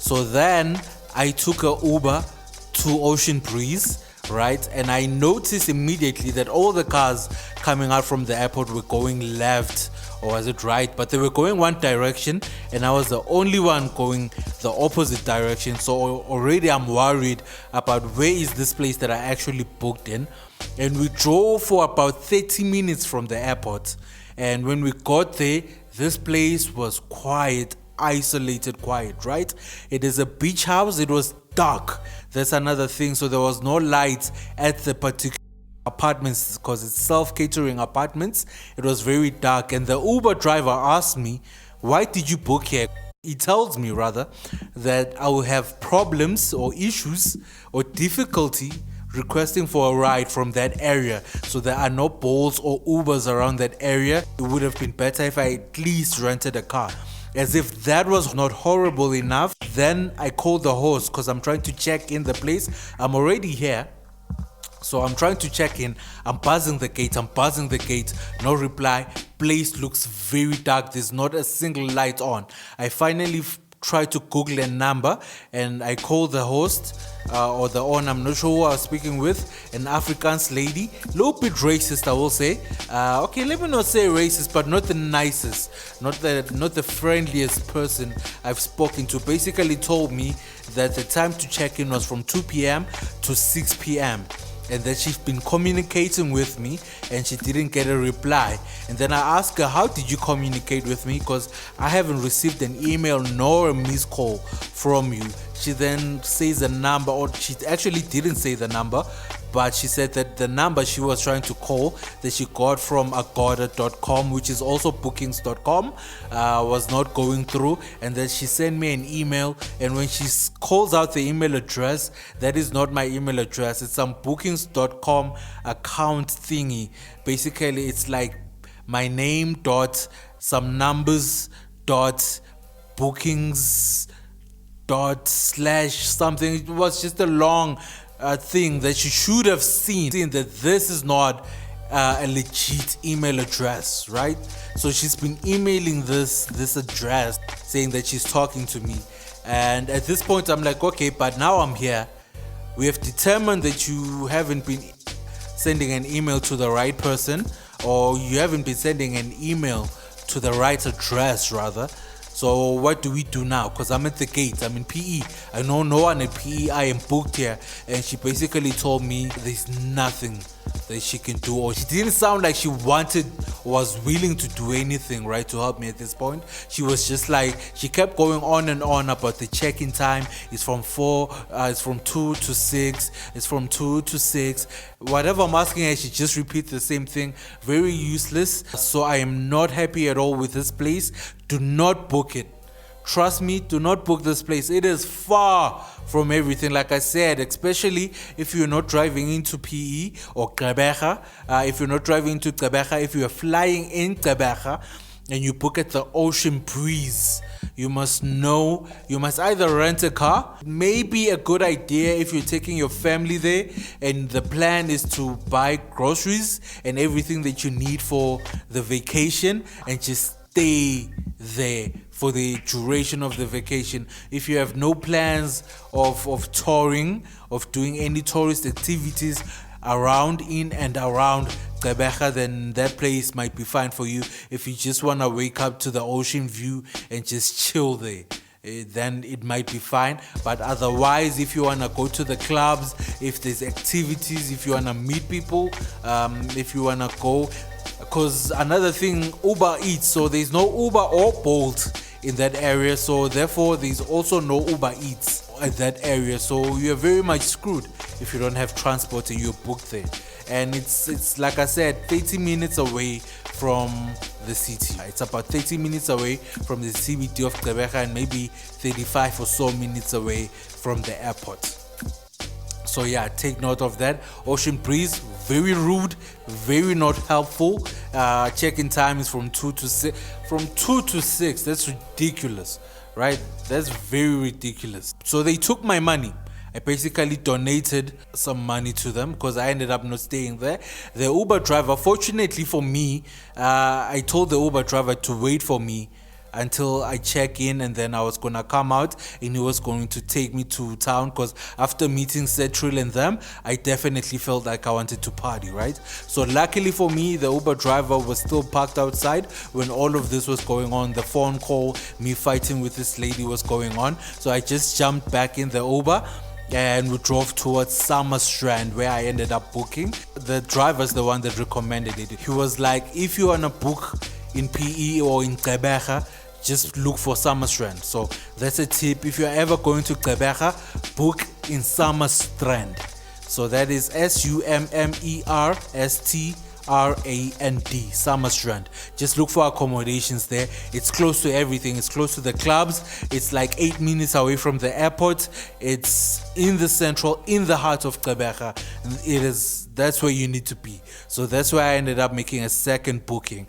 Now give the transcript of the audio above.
So then I took a Uber to Ocean Breeze, right? And I noticed immediately that all the cars coming out from the airport were going left, or was it right? But they were going one direction, and I was the only one going the opposite direction. So already I'm worried about where is this place that I actually booked in. And we drove for about 30 minutes from the airport. And when we got there, this place was quiet, isolated, quiet, right? It is a beach house. It was dark. That's another thing. So there was no lights at the particular apartments because it's self-catering apartments. It was very dark. And the Uber driver asked me, why did you book here? He tells me rather that I will have problems or issues or difficulty requesting for a ride from that area. So there are no Bolts or Ubers around that area. It would have been better if I at least rented a car. As if that was not horrible enough, then I called the host because I'm trying to check in the place. I'm already here. So I'm trying to check in. I'm buzzing the gate. No reply. Place looks very dark. There's not a single light on. I finally tried to Google a number and I called the host or the owner. I'm not sure who I was speaking with. An Afrikaans lady. A little bit racist, I will say. Okay, let me not say racist, but not the nicest, not the friendliest person I've spoken to. Basically told me that the time to check in was from 2 p.m. to 6 p.m. and that she's been communicating with me and she didn't get a reply. And then I asked her, how did you communicate with me? Because I haven't received an email nor a missed call from you. She then says a number, or she actually didn't say the number, but she said that the number she was trying to call that she got from agoda.com, which is also bookings.com, was not going through, and that she sent me an email. And when she calls out the email address, that is not my email address. It's some bookings.com account thingy. Basically, it's like my name dot some numbers dot bookings dot slash something. It was just a long thing that you should have seen that this is not a legit email address, right? So she's been emailing this address saying that she's talking to me. And at this point I'm like, okay, but now I'm here. We have determined that you haven't been sending an email to the right person, or you haven't been sending an email to the right address rather. So what do we do now? Because I'm at the gate, I'm in PE. I know no one at PE, I am booked here. And she basically told me there's nothing that she can do, or she didn't sound like she was willing to do anything, right, to help me at this point. She was just like, she kept going on and on about the check-in time. It's from 2 to 6, it's from 2 to 6. Whatever I'm asking her, she just repeats the same thing. Very useless. So I am not happy at all with this place. Do not book it. Trust me, do not book this place. It is far from everything. Like I said, especially if you're not driving into PE or Gqeberha. If you're not driving into Gqeberha, if you're flying in Gqeberha and you book at the Ocean Breeze, you must either rent a car. Maybe a good idea if you're taking your family there and the plan is to buy groceries and everything that you need for the vacation and just stay there for the duration of the vacation. If you have no plans of touring, of doing any tourist activities around, in and around Gqeberha, then that place might be fine for you. If you just want to wake up to the ocean view and just chill there, then it might be fine. But otherwise, if you want to go to the clubs, if there's activities, if you want to meet people, if you want to go, because another thing, Uber Eats, so there's no Uber or Bolt in that area, so therefore there's also no Uber Eats at that area. So you're very much screwed if you don't have transport and you're booked there. And it's like I said, 30 minutes away from the city. It's about 30 minutes away from the CBD of Gqeberha and maybe 35 or so minutes away from the airport. So yeah, take note of that. Ocean Breeze, very rude, very not helpful. Check-in time is from 2 to 6. From 2 to 6, that's ridiculous, right? That's very ridiculous. So they took my money. I basically donated some money to them because I ended up not staying there. The Uber driver, fortunately for me, I told the Uber driver to wait for me until I check in, and then I was gonna come out and he was going to take me to town, because after meeting Cetril and them, I definitely felt like I wanted to party, right? So luckily for me, the Uber driver was still parked outside when all of this was going on. The phone call, me fighting with this lady was going on. So I just jumped back in the Uber and we drove towards Summer Strand, where I ended up booking. The driver's the one that recommended it. He was like, if you wanna book in PE or in Gqeberha, just look for Summer Strand. So that's a tip. If you're ever going to Gqeberha, book in Summer Strand. So that is SUMMERSTRAND, Summer Strand. Just look for accommodations there. It's close to everything. It's close to the clubs. It's like 8 minutes away from the airport. It's in the central, in the heart of Gqeberha. That's where you need to be. So that's why I ended up making a second booking.